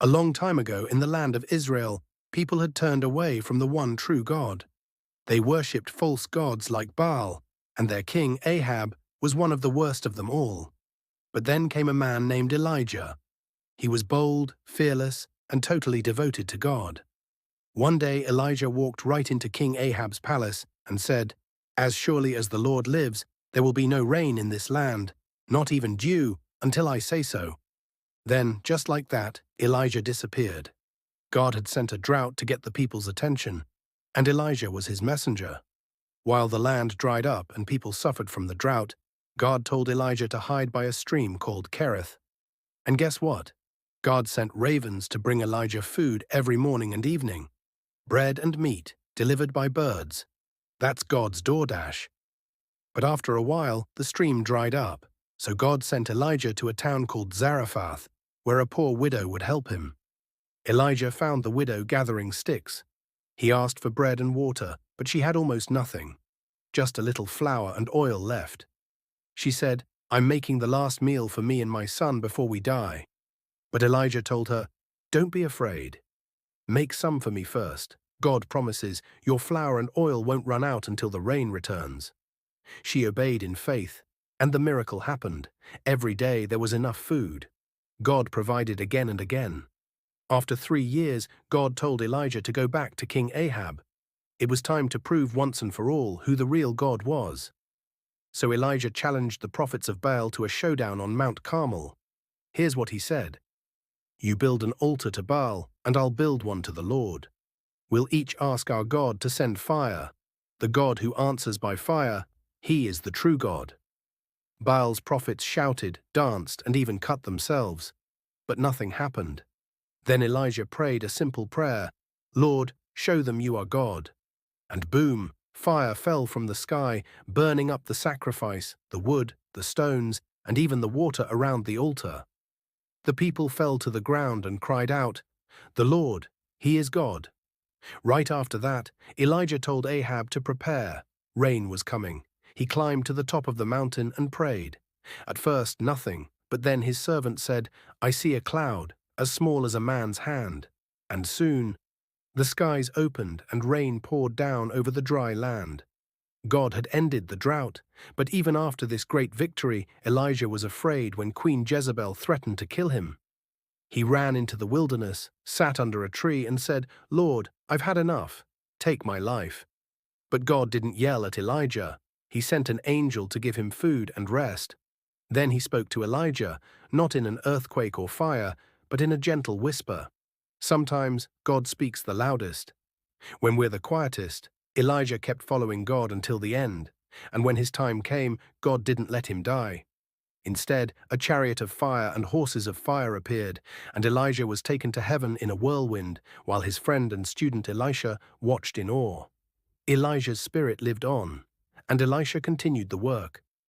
A long time ago in the land of Israel, people had turned away from the one true God. They worshipped false gods like Baal, and their king Ahab was one of the worst of them all. But then came a man named Elijah. He was bold, fearless, and totally devoted to God. One day Elijah walked right into King Ahab's palace and said, "As surely as the Lord lives, there will be no rain in this land, not even dew, until I say so." Then, just like that, Elijah disappeared. God had sent a drought to get the people's attention, and Elijah was his messenger. While the land dried up and people suffered from the drought, God told Elijah to hide by a stream called Cherith. And guess what? God sent ravens to bring Elijah food every morning and evening. Bread and meat, delivered by birds. That's God's DoorDash. But after a while, the stream dried up, so God sent Elijah to a town called Zarephath, where a poor widow would help him. Elijah found the widow gathering sticks. He asked for bread and water, but she had almost nothing, just a little flour and oil left. She said, "I'm making the last meal for me and my son before we die." But Elijah told her, "Don't be afraid. Make some for me first. God promises your flour and oil won't run out until the rain returns." She obeyed in faith, and the miracle happened. Every day there was enough food. God provided again and again. After 3 years, God told Elijah to go back to King Ahab. It was time to prove once and for all who the real God was. So Elijah challenged the prophets of Baal to a showdown on Mount Carmel. Here's what he said: "You build an altar to Baal, and I'll build one to the Lord. We'll each ask our God to send fire. The God who answers by fire, he is the true God." Baal's prophets shouted, danced, and even cut themselves. But nothing happened. Then Elijah prayed a simple prayer: "Lord, show them you are God." And boom, fire fell from the sky, burning up the sacrifice, the wood, the stones, and even the water around the altar. The people fell to the ground and cried out, "The Lord, he is God." Right after that, Elijah told Ahab to prepare. Rain was coming. He climbed to the top of the mountain and prayed. At first, nothing, but then his servant said, "I see a cloud, as small as a man's hand." And soon, the skies opened and rain poured down over the dry land. God had ended the drought, but even after this great victory, Elijah was afraid when Queen Jezebel threatened to kill him. He ran into the wilderness, sat under a tree, and said, "Lord, I've had enough. Take my life." But God didn't yell at Elijah. He sent an angel to give him food and rest. Then he spoke to Elijah, not in an earthquake or fire, but in a gentle whisper. Sometimes God speaks the loudest. When we're the quietest, Elijah kept following God until the end, and when his time came, God didn't let him die. Instead, a chariot of fire and horses of fire appeared, and Elijah was taken to heaven in a whirlwind, while his friend and student Elisha watched in awe. Elijah's spirit lived on, and Elisha continued the work.